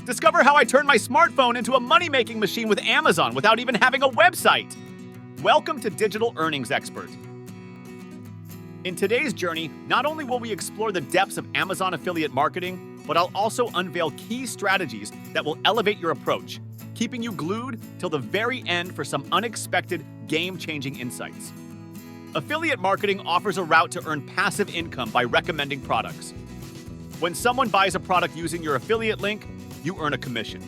Discover how I turned my smartphone into a money-making machine with Amazon without even having a website. Welcome to Digital Earnings Expert. In today's journey, not only will we explore the depths of Amazon affiliate marketing, but I'll also unveil key strategies that will elevate your approach, keeping you glued till the very end for some unexpected, game-changing insights. Affiliate marketing offers a route to earn passive income by recommending products. When someone buys a product using your affiliate link, you earn a commission.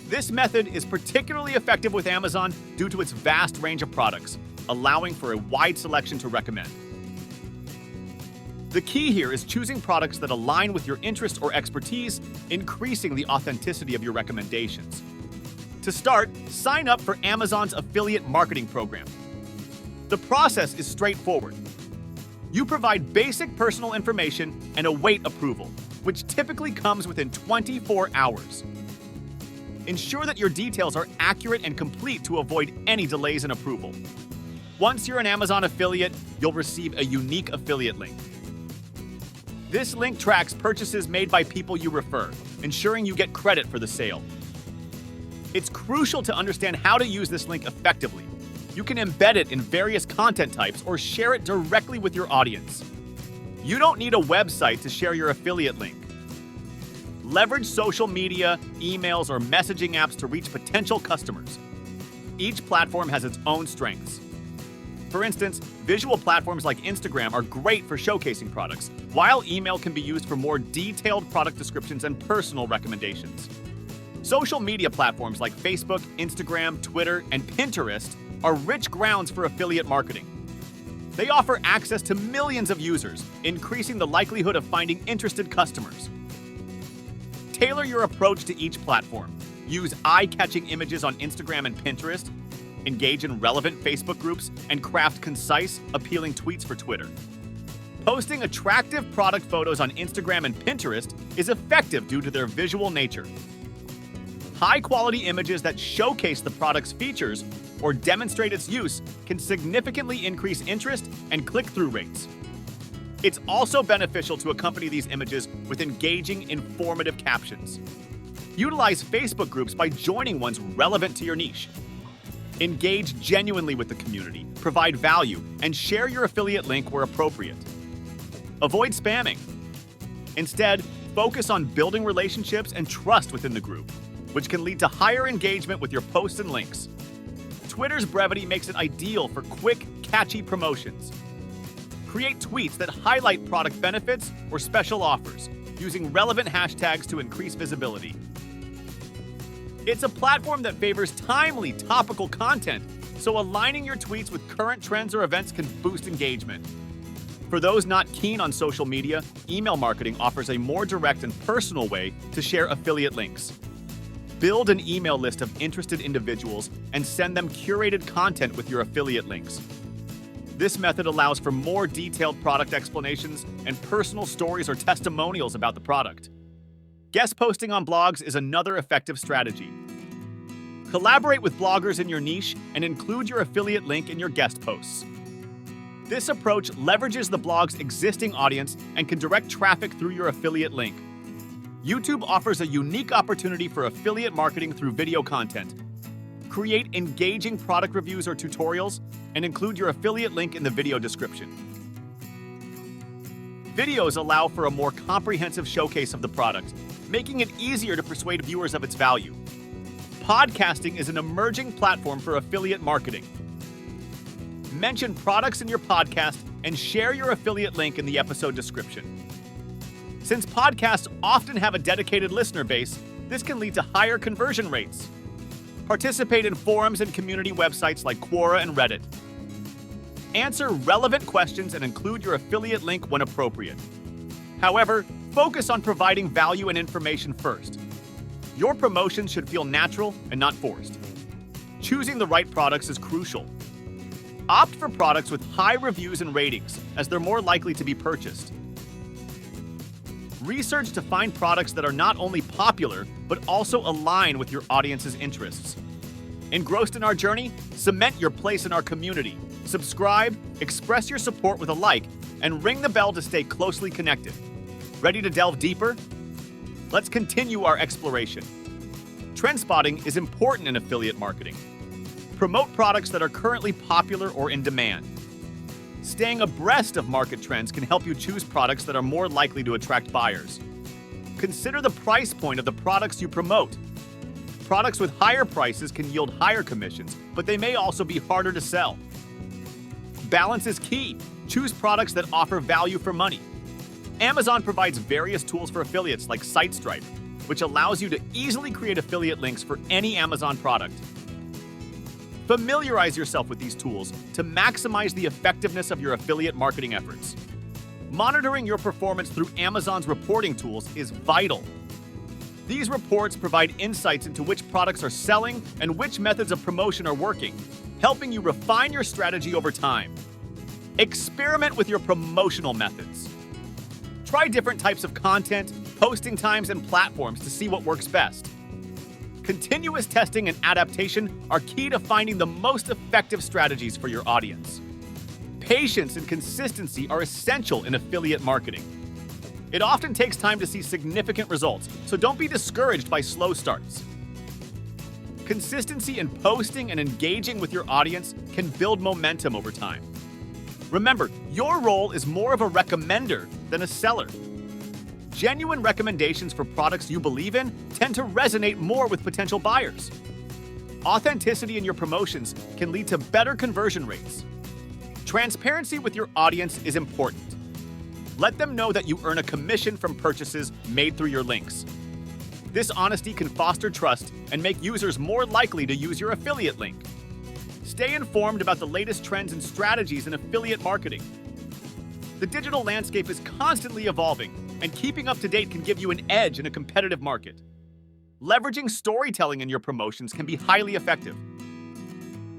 This method is particularly effective with Amazon due to its vast range of products, allowing for a wide selection to recommend. The key here is choosing products that align with your interest or expertise, increasing the authenticity of your recommendations. To start, sign up for Amazon's affiliate marketing program. The process is straightforward. You provide basic personal information and await approval, which typically comes within 24 hours. Ensure that your details are accurate and complete to avoid any delays in approval. Once you're an Amazon affiliate, you'll receive a unique affiliate link. This link tracks purchases made by people you refer, ensuring you get credit for the sale. It's crucial to understand how to use this link effectively. You can embed it in various content types or share it directly with your audience. You don't need a website to share your affiliate link. Leverage social media, emails, or messaging apps to reach potential customers. Each platform has its own strengths. For instance, visual platforms like Instagram are great for showcasing products, while email can be used for more detailed product descriptions and personal recommendations. Social media platforms like Facebook, Instagram, Twitter, and Pinterest are rich grounds for affiliate marketing. They offer access to millions of users, increasing the likelihood of finding interested customers. Tailor your approach to each platform. Use eye-catching images on Instagram and Pinterest, engage in relevant Facebook groups, and craft concise, appealing tweets for Twitter. Posting attractive product photos on Instagram and Pinterest is effective due to their visual nature. High-quality images that showcase the product's features or demonstrate its use can significantly increase interest and click-through rates. It's also beneficial to accompany these images with engaging, informative captions. Utilize Facebook groups by joining ones relevant to your niche. Engage genuinely with the community, provide value, and share your affiliate link where appropriate. Avoid spamming. Instead, focus on building relationships and trust within the group, which can lead to higher engagement with your posts and links. Twitter's brevity makes it ideal for quick, catchy promotions. Create tweets that highlight product benefits or special offers, using relevant hashtags to increase visibility. It's a platform that favors timely, topical content, so aligning your tweets with current trends or events can boost engagement. For those not keen on social media, email marketing offers a more direct and personal way to share affiliate links. Build an email list of interested individuals and send them curated content with your affiliate links. This method allows for more detailed product explanations and personal stories or testimonials about the product. Guest posting on blogs is another effective strategy. Collaborate with bloggers in your niche and include your affiliate link in your guest posts. This approach leverages the blog's existing audience and can direct traffic through your affiliate link. YouTube offers a unique opportunity for affiliate marketing through video content. Create engaging product reviews or tutorials and include your affiliate link in the video description. Videos allow for a more comprehensive showcase of the product, making it easier to persuade viewers of its value. Podcasting is an emerging platform for affiliate marketing. Mention products in your podcast and share your affiliate link in the episode description. Since podcasts often have a dedicated listener base, this can lead to higher conversion rates. Participate in forums and community websites like Quora and Reddit. Answer relevant questions and include your affiliate link when appropriate. However, focus on providing value and information first. Your promotion should feel natural and not forced. Choosing the right products is crucial. Opt for products with high reviews and ratings, as they're more likely to be purchased. Research to find products that are not only popular, but also align with your audience's interests. Engrossed in our journey? Cement your place in our community. Subscribe, express your support with a like, and ring the bell to stay closely connected. Ready to delve deeper? Let's continue our exploration. Trend spotting is important in affiliate marketing. Promote products that are currently popular or in demand. Staying abreast of market trends can help you choose products that are more likely to attract buyers. Consider the price point of the products you promote. Products with higher prices can yield higher commissions, but they may also be harder to sell. Balance is key. Choose products that offer value for money. Amazon provides various tools for affiliates like SiteStripe, which allows you to easily create affiliate links for any Amazon product. Familiarize yourself with these tools to maximize the effectiveness of your affiliate marketing efforts. Monitoring your performance through Amazon's reporting tools is vital. These reports provide insights into which products are selling and which methods of promotion are working, helping you refine your strategy over time. Experiment with your promotional methods. Try different types of content, posting times, and platforms to see what works best. Continuous testing and adaptation are key to finding the most effective strategies for your audience. Patience and consistency are essential in affiliate marketing. It often takes time to see significant results, so don't be discouraged by slow starts. Consistency in posting and engaging with your audience can build momentum over time. Remember, your role is more of a recommender than a seller. Genuine recommendations for products you believe in tend to resonate more with potential buyers. Authenticity in your promotions can lead to better conversion rates. Transparency with your audience is important. Let them know that you earn a commission from purchases made through your links. This honesty can foster trust and make users more likely to use your affiliate link. Stay informed about the latest trends and strategies in affiliate marketing. The digital landscape is constantly evolving, and keeping up to date can give you an edge in a competitive market. Leveraging storytelling in your promotions can be highly effective.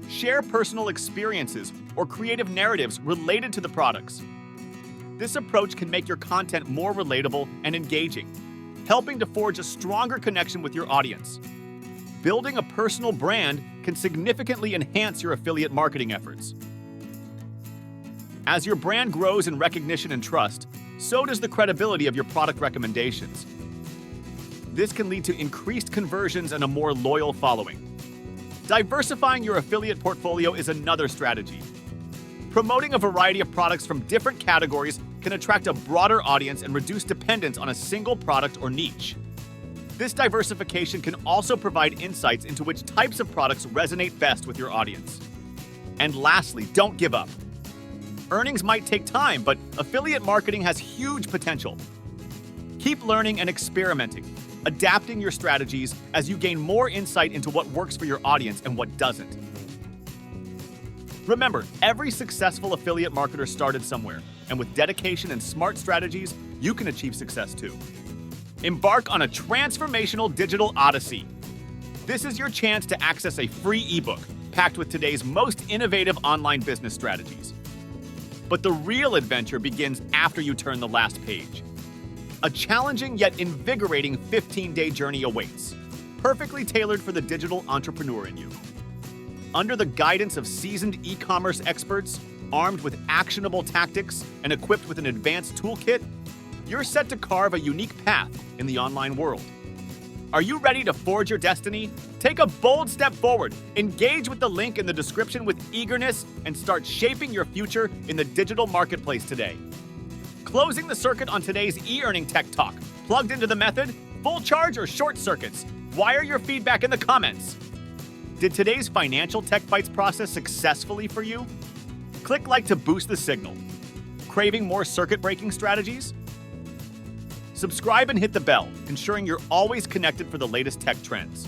Share personal experiences or creative narratives related to the products. This approach can make your content more relatable and engaging, helping to forge a stronger connection with your audience. Building a personal brand can significantly enhance your affiliate marketing efforts. As your brand grows in recognition and trust, so does the credibility of your product recommendations. This can lead to increased conversions and a more loyal following. Diversifying your affiliate portfolio is another strategy. Promoting a variety of products from different categories can attract a broader audience and reduce dependence on a single product or niche. This diversification can also provide insights into which types of products resonate best with your audience. And lastly, don't give up. Earnings might take time, but affiliate marketing has huge potential. Keep learning and experimenting, adapting your strategies as you gain more insight into what works for your audience and what doesn't. Remember, every successful affiliate marketer started somewhere, and with dedication and smart strategies, you can achieve success too. Embark on a transformational digital odyssey. This is your chance to access a free ebook packed with today's most innovative online business strategies. But the real adventure begins after you turn the last page. A challenging yet invigorating 15-day journey awaits, perfectly tailored for the digital entrepreneur in you. Under the guidance of seasoned e-commerce experts, armed with actionable tactics and equipped with an advanced toolkit, you're set to carve a unique path in the online world. Are you ready to forge your destiny? Take a bold step forward, engage with the link in the description with eagerness, and start shaping your future in the digital marketplace today. Closing the circuit on today's e-earning tech talk. Plugged into the method, full charge, or short circuits? Wire your feedback in the comments. Did today's financial tech bites process successfully for you? Click like to boost the signal. Craving more circuit-breaking strategies? Subscribe and hit the bell, ensuring you're always connected for the latest tech trends.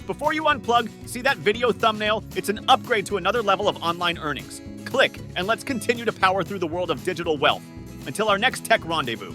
Before you unplug, see that video thumbnail? It's an upgrade to another level of online earnings. Click, and let's continue to power through the world of digital wealth. Until our next tech rendezvous.